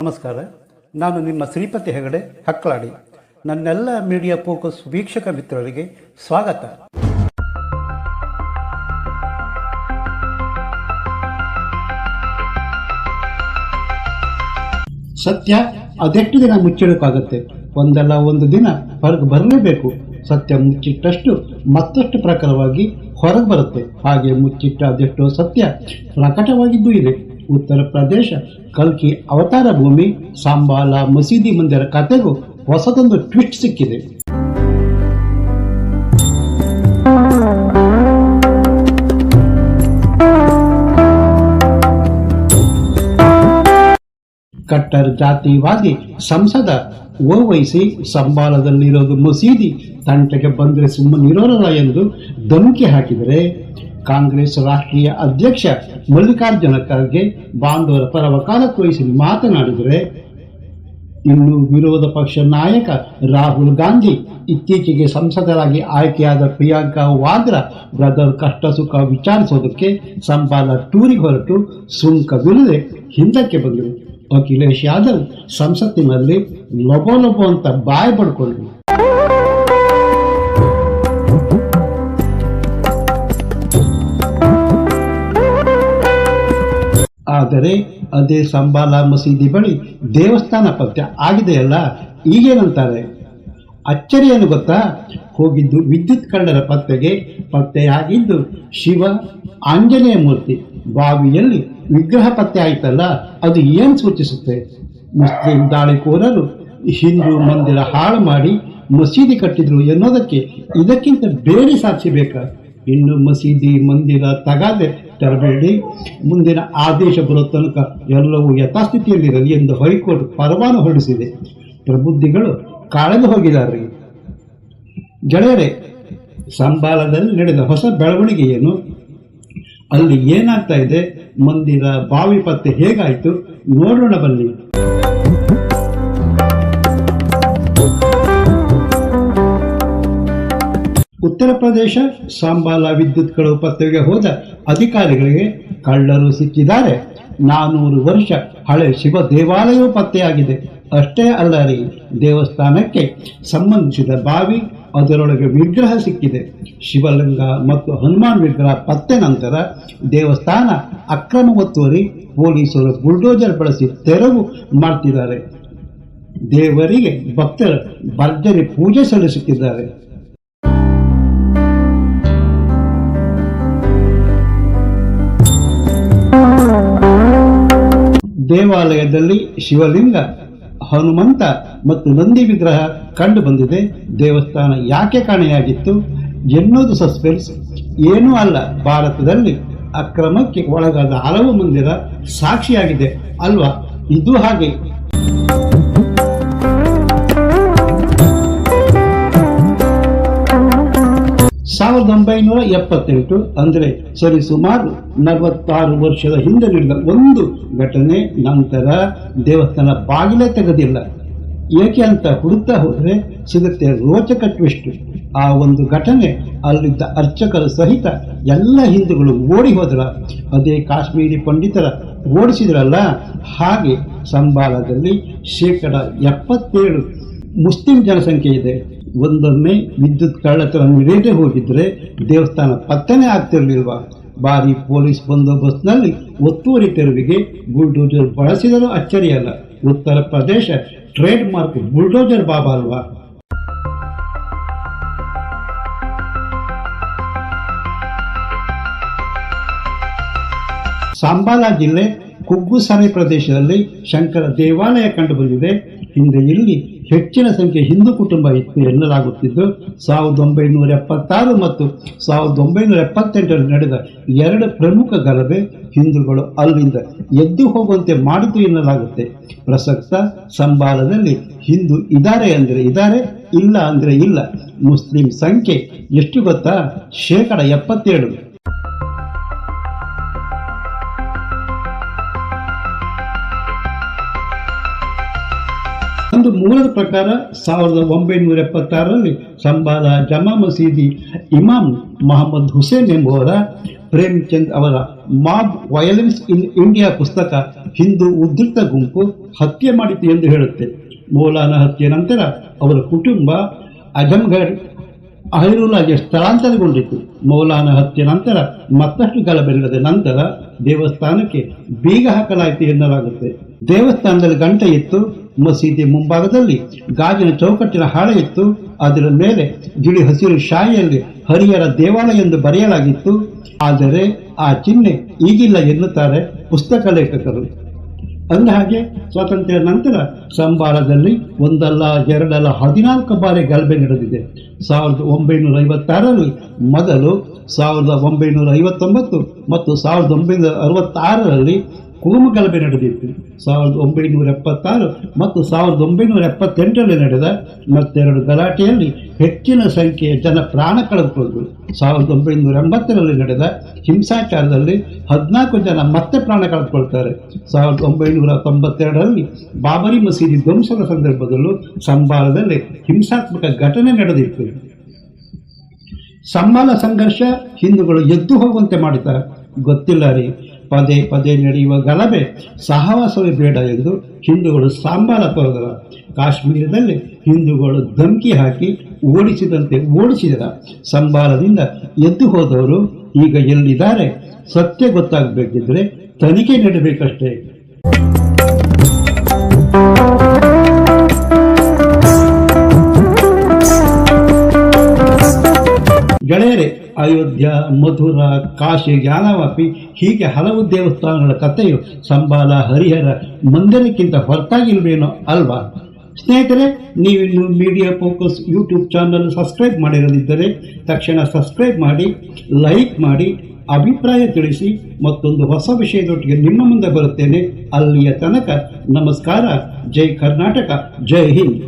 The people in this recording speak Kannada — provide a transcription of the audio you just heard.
ನಮಸ್ಕಾರ. ನಾನು ನಿಮ್ಮ ಶ್ರೀಪತಿ ಹೆಗಡೆ ಹಕ್ಕಲಾಡಿ. ನನ್ನೆಲ್ಲ ಮೀಡಿಯಾ ಫೋಕಸ್ ವೀಕ್ಷಕ ಮಿತ್ರರಿಗೆ ಸ್ವಾಗತ. ಸತ್ಯ ಅದೆಷ್ಟು ದಿನ ಮುಚ್ಚಿಡೋಕ್ಕಾಗತ್ತೆ? ಒಂದಲ್ಲ ಒಂದು ದಿನ ಹೊರಗೆ ಬರಲೇಬೇಕು. ಸತ್ಯ ಮುಚ್ಚಿಟ್ಟಷ್ಟು ಮತ್ತಷ್ಟು ಪ್ರಖರವಾಗಿ ಹೊರಗೆ ಬರುತ್ತೆ. ಹಾಗೆ ಮುಚ್ಚಿಟ್ಟ ಅದೆಷ್ಟೋ ಸತ್ಯ ಪ್ರಕಟವಾಗಿದ್ದೂ ಇದೆ. ಉತ್ತರ ಪ್ರದೇಶ ಕಲ್ಕಿ ಅವತಾರ ಭೂಮಿ ಸಾಂಬಾಲ ಮಸೀದಿ ಮಂದಿರ ಕಥೆಗೂ ಹೊಸದೊಂದು ಟ್ವಿಸ್ಟ್ ಸಿಕ್ಕಿದೆ. ಕಟ್ಟರ್ ಜಾತಿವಾದಿ ಸಂಸದ ಓವೈಸಿ ಸಂಬಾಲದಲ್ಲಿರೋದು ಮಸೀದಿ, ತಂಟೆಗೆ ಬಂದರೆ ಸುಮ್ಮನಿರೋರಲ್ಲ ಎಂದು ಧಮಕಿ ಹಾಕಿದರೆ, ಕಾಂಗ್ರೆಸ್ ರಾಷ್ಟ್ರೀಯ ಅಧ್ಯಕ್ಷ ಮಲ್ಲಿಕಾರ್ಜುನ ಖರ್ಗೆ ಬಾಂಧವರ ಪರ ವಕಾಲತ್ತು ವಹಿಸಿ ಮಾತನಾಡಿದರೆ, ಇನ್ನು ವಿರೋಧ ಪಕ್ಷ ನಾಯಕ ರಾಹುಲ್ ಗಾಂಧಿ ಇತ್ತೀಚೆಗೆ ಸಂಸದರಾಗಿ ಆಯ್ಕೆಯಾದ ಪ್ರಿಯಾಂಕಾ ವಾದ್ರಾ ಬ್ರದರ್ ಕಷ್ಟ ಸುಖ ವಿಚಾರಿಸೋದಕ್ಕೆ ಸಂಬಾಲ ಟೂರಿಗೆ ಹೊರಟು ಸುಂಕವಿಲ್ಲದೆ ಹಿಂದಕ್ಕೆ ಬಂದರು. ಅಖಿಲೇಶ್ ಯಾದವ್ ಸಂಸತ್ತಿನಲ್ಲಿ ಲೊಬೋ ಲೊಬೋ ಅಂತ ಬಾಯಿ ಪಡ್ಕೊಂಡ್ರು. ಆದರೆ ಅದೇ ಸಂಬಾಲ ಮಸೀದಿ ಬಳಿ ದೇವಸ್ಥಾನ ಪತ್ತೆ ಆಗಿದೆಯಲ್ಲ, ಈಗೇನಂತಾರೆ? ಅಚ್ಚರಿಯನ್ನು ಗೊತ್ತಾ? ಹೋಗಿದ್ದು ವಿದ್ಯುತ್ ಕಳ್ಳರ ಪತ್ತೆಗೆ. ಪತ್ತೆಯಾಗಿದ್ದು ಶಿವ ಆಂಜನೇಯ ಮೂರ್ತಿ. ಬಾವಿಯಲ್ಲಿ ವಿಗ್ರಹ ಪತ್ತೆ ಆಯ್ತಲ್ಲ, ಅದು ಏನು ಸೂಚಿಸುತ್ತೆ? ಮುಸ್ಲಿಂ ದಾಳಿಕೋರರು ಹಿಂದೂ ಮಂದಿರ ಹಾಳು ಮಾಡಿ ಮಸೀದಿ ಕಟ್ಟಿದ್ರು ಎನ್ನೋದಕ್ಕೆ ಇದಕ್ಕಿಂತ ಬೇರೆ ಸಾಕ್ಷಿ ಬೇಕಾ? ಇನ್ನು ಮಸೀದಿ ಮಂದಿರ ತಗಾದೆ ತರಬೇಡಿ, ಮುಂದಿನ ಆದೇಶ ಬರೋ ತನಕ ಎಲ್ಲವೂ ಯಥಾಸ್ಥಿತಿಯಲ್ಲಿರಲಿ ಎಂದು ಹೈಕೋರ್ಟ್ ಪರವಾನು ಹೊರಡಿಸಿದೆ. ಪ್ರಬುದ್ಧಿಗಳು ಕಾಳೆದು ಹೋಗಿದ್ದಾರೆ. ಗೆಳೆಯರೇ, ಸಂಬಾಲದಲ್ಲಿ ನಡೆದ ಹೊಸ ಬೆಳವಣಿಗೆ ಏನು? ಅಲ್ಲಿ ಏನಾಗ್ತಾ ಇದೆ? ಮಂದಿರ ಬಾವಿ ಪತ್ತೆ ಹೇಗಾಯಿತು ನೋಡೋಣ ಬನ್ನಿ. ಉತ್ತರ ಪ್ರದೇಶ ಸಂಬಾಲ ವಿದ್ಯುತ್ಗಳು ಪತ್ತೆಗೆ ಹೋದ ಅಧಿಕಾರಿಗಳಿಗೆ ಕಳ್ಳರು ಸಿಕ್ಕಿದ್ದಾರೆ. 400 ವರ್ಷ ಹಳೆ ಶಿವ ದೇವಾಲಯವೂ ಪತ್ತೆಯಾಗಿದೆ. ಅಷ್ಟೇ ಅಲ್ಲ ರೀ, ದೇವಸ್ಥಾನಕ್ಕೆ ಸಂಬಂಧಿಸಿದ ಬಾವಿ, ಅದರೊಳಗೆ ವಿಗ್ರಹ ಸಿಕ್ಕಿದೆ. ಶಿವಲಿಂಗ ಮತ್ತು ಹನುಮಾನ್ ವಿಗ್ರಹ ಪತ್ತೆ ನಂತರ ದೇವಸ್ಥಾನ ಅಕ್ರಮ ಒತ್ತುವರಿ, ಪೊಲೀಸರು ಬುಲ್ಡೋಜರ್ ಬಳಸಿ ತೆರವು ಮಾಡ್ತಿದ್ದಾರೆ. ದೇವರಿಗೆ ಭಕ್ತರು ಭರ್ಜರಿ ಪೂಜೆ ಸಲ್ಲಿಸುತ್ತಿದ್ದಾರೆ. ದೇವಾಲಯದಲ್ಲಿ ಶಿವಲಿಂಗ, ಹನುಮಂತ ಮತ್ತು ನಂದಿ ವಿಗ್ರಹ ಕಂಡು ಬಂದಿದೆ. ದೇವಸ್ಥಾನ ಯಾಕೆ ಕಾಣೆಯಾಗಿತ್ತು ಎನ್ನುವುದು ಸಸ್ಪೆನ್ಸ್. ಏನೂ ಅಲ್ಲ, ಭಾರತದಲ್ಲಿ ಅಕ್ರಮಕ್ಕೆ ಒಳಗಾದ ಹಲವು ಮಂದಿರ ಸಾಕ್ಷಿಯಾಗಿದೆ ಅಲ್ವಾ? ಇದು ಹಾಗೆ. 1978 ಅಂದರೆ ಸರಿಸುಮಾರು 46 ವರ್ಷದ ಹಿಂದೆ ನಡೆದ ಒಂದು ಘಟನೆ ನಂತರ ದೇವಸ್ಥಾನ ಬಾಗಿಲೇ ತೆಗೆದಿಲ್ಲ. ಏಕೆ ಅಂತ ಹುಡುಕ್ತಾ ಹೋದರೆ ಸಿಗುತ್ತೆ ರೋಚಕ ಟ್ವಿಸ್ಟ್. ಆ ಒಂದು ಘಟನೆ ಅಲ್ಲಿದ್ದ ಅರ್ಚಕರ ಸಹಿತ ಎಲ್ಲ ಹಿಂದೂಗಳು ಓಡಿ ಹೋದ್ರ. ಅದೇ ಕಾಶ್ಮೀರಿ ಪಂಡಿತರ ಓಡಿಸಿದ್ರಲ್ಲ, ಹಾಗೆ ಸಂಬಾಲದಲ್ಲಿ 77% ಮುಸ್ಲಿಂ ಜನಸಂಖ್ಯೆ ಇದೆ. ಒಂದೊಮ್ಮೆ ವಿದ್ಯುತ್ ಕಳ್ಳತನ ನಡೆದೇ ಹೋಗಿದ್ರೆ ದೇವಸ್ಥಾನ ಪತ್ತನೆ ಆಗ್ತಿರ್ಲಿಲ್ವಾ? ಭಾರಿ ಪೊಲೀಸ್ ಬಂದೋಬಸ್ತ್ನಲ್ಲಿ ಒತ್ತುವರಿ ತೆರವಿಗೆ bulldozer ಬಳಸಿದರೂ ಅಚ್ಚರಿಯಲ್ಲ. Uttar Pradesh trade mark bulldozer ಬಾಬಾ ಅಲ್ವಾ? ಸಂಬಾಲ ಜಿಲ್ಲೆ ಕುಗ್ಗುಸರೆ ಪ್ರದೇಶದಲ್ಲಿ ಶಂಕರ ದೇವಾಲಯ ಕಂಡು ಬಂದಿದೆ. ಹಿಂದೆ ಇಲ್ಲಿ ಹೆಚ್ಚಿನ ಸಂಖ್ಯೆ ಹಿಂದೂ ಕುಟುಂಬ ಇತ್ತು ಎನ್ನಲಾಗುತ್ತಿದ್ದು, 1976 ಮತ್ತು 1978 ನಡೆದ 2 ಪ್ರಮುಖ ಗಲಭೆ ಹಿಂದೂಗಳು ಅಲ್ಲಿಂದ ಎದ್ದು ಹೋಗುವಂತೆ ಮಾಡಿತು ಎನ್ನಲಾಗುತ್ತೆ. ಪ್ರಸಕ್ತ ಸಂಬಾಲದಲ್ಲಿ ಹಿಂದೂ ಇದ್ದಾರೆ ಅಂದರೆ ಇದ್ದಾರೆ, ಇಲ್ಲ ಅಂದರೆ ಇಲ್ಲ. ಮುಸ್ಲಿಂ ಸಂಖ್ಯೆ ಎಷ್ಟು ಗೊತ್ತಾ? 77%. ಒಂದು ಮೂಲದ ಪ್ರಕಾರ 1976ರಲ್ಲಿ ಸಂಬಾಲ ಜಮಾ ಮಸೀದಿ ಇಮಾಮ್ ಮೊಹಮ್ಮದ್ ಹುಸೇನ್ ಎಂಬುವರ ಪ್ರೇಮ್ಚಂದ್ ಅವರ ಮಾಬ್ ವಯಲೆನ್ಸ್ ಇನ್ ಇಂಡಿಯಾ ಪುಸ್ತಕ ಹಿಂದೂ ಉದ್ರಿಕ್ತ ಗುಂಪು ಹತ್ಯೆ ಮಾಡಿತು ಎಂದು ಹೇಳುತ್ತೆ. ಮೌಲಾನಾ ಹತ್ಯೆ ನಂತರ ಅವರ ಕುಟುಂಬ ಅಜಂಗಢ್ ಅಹಿರುಲ್ಲಾಗೆ ಸ್ಥಳಾಂತರಗೊಂಡಿತು. ಮೌಲಾನಾ ಹತ್ಯೆ ನಂತರ ಮತ್ತಷ್ಟು ಗಲಭೆ ನಡೆದ ನಂತರ ದೇವಸ್ಥಾನಕ್ಕೆ ಬೀಗ ಹಾಕಲಾಯಿತು ಎನ್ನಲಾಗುತ್ತೆ. ದೇವಸ್ಥಾನದಲ್ಲಿ ಗಂಟೆ ಇತ್ತು. ಮಸೀದಿ ಮುಂಭಾಗದಲ್ಲಿ ಗಾಜಿನ ಚೌಕಟ್ಟಿನ ಹಾಳೆ ಇತ್ತು. ಅದರ ಮೇಲೆ ಗಿಳಿ ಹಸಿರು ಶಾಯಿಯಲ್ಲಿ ಹರಿಹರ ದೇವಾಲಯ ಎಂದು ಬರೆಯಲಾಗಿತ್ತು. ಆದರೆ ಆ ಚಿಹ್ನೆ ಈಗಿಲ್ಲ ಎನ್ನುತ್ತಾರೆ ಪುಸ್ತಕ ಲೇಖಕರು. ಅಂದಹಾಗೆ ಸ್ವಾತಂತ್ರ್ಯ ನಂತರ ಸಂಬಾಲದಲ್ಲಿ ಒಂದಲ್ಲ ಎರಡಲ್ಲ 14 ಬಾರಿ ಗಲಭೆ ನಡೆದಿದೆ. 1956ರಲ್ಲಿ ಮೊದಲು, 1959 ಮತ್ತು 1966ರಲ್ಲಿ ಕೋಮು ಗಲಭೆ ನಡೆದಿತ್ತು. 1976 ಮತ್ತು 1978ರಲ್ಲಿ ನಡೆದ ಮತ್ತೆರಡು ಗಲಾಟೆಯಲ್ಲಿ ಹೆಚ್ಚಿನ ಸಂಖ್ಯೆಯ ಜನ ಪ್ರಾಣ ಕಳೆದುಕೊಂಡರು. 1980ರಲ್ಲಿ ನಡೆದ ಹಿಂಸಾಚಾರದಲ್ಲಿ 14 ಜನ ಮತ್ತೆ ಪ್ರಾಣ ಕಳೆದುಕೊಳ್ತಾರೆ. 1992ರಲ್ಲಿ ಬಾಬರಿ ಮಸೀದಿ ಧ್ವಂಸದ ಸಂದರ್ಭದಲ್ಲೂ ಸಂಬಾಲದಲ್ಲಿ ಹಿಂಸಾತ್ಮಕ ಘಟನೆ ನಡೆದಿತ್ತು. ಸಂಬಾಲ ಸಂಘರ್ಷ ಹಿಂದೂಗಳು ಎದ್ದು ಹೋಗುವಂತೆ ಮಾಡಿದ್ದಾರೆ. ಗೊತ್ತಿಲ್ಲ ರೀ, ಪದೇ ಪದೇ ನಡೆಯುವ ಗಲಭೆ ಸಹವಾಸವೇ ಬೇಡ ಎಂದು ಹಿಂದೂಗಳು ಸಂಬಾಲ ತೊರೆದರ. ಕಾಶ್ಮೀರದಲ್ಲಿ ಹಿಂದೂಗಳು ಧಮಕಿ ಹಾಕಿ ಓಡಿಸಿದಂತೆ ಓಡಿಸಿದರ. ಸಂಬಾಲದಿಂದ ಎದ್ದು ಹೋದವರು ಈಗ ಎಲ್ಲಿದ್ದಾರೆ? ಸತ್ಯ ಗೊತ್ತಾಗಬೇಕಿದ್ರೆ ತನಿಖೆ ನಡೆಯಬೇಕಷ್ಟೇ. ಗೆಳೆಯರೆ, ಅಯೋಧ್ಯ, ಮಥುರಾ, ಕಾಶಿ, ಜ್ಞಾನವಾಪಿ ಹೀಗೆ ಹಲವು ದೇವಸ್ಥಾನಗಳ ಕಥೆಯು ಸಂಬಾಲ, ಹರಿಹರ ಮಂದಿರಕ್ಕಿಂತ ಹೊರತಾಗಿಲ್ವೇನೋ ಅಲ್ವಾ? ಸ್ನೇಹಿತರೆ, ನೀವಿನ್ನು media focus YouTube channel subscribe ಮಾಡಿರದಿದ್ದರೆ ತಕ್ಷಣ ಸಬ್ಸ್ಕ್ರೈಬ್ ಮಾಡಿ, ಲೈಕ್ ಮಾಡಿ, ಅಭಿಪ್ರಾಯ ತಿಳಿಸಿ. ಮತ್ತೊಂದು ಹೊಸ ವಿಷಯದೊಟ್ಟಿಗೆ ನಿಮ್ಮ ಮುಂದೆ ಬರುತ್ತೇನೆ. ಅಲ್ಲಿಯ ತನಕ ನಮಸ್ಕಾರ. ಜೈ ಕರ್ನಾಟಕ, ಜೈ ಹಿಂದ್.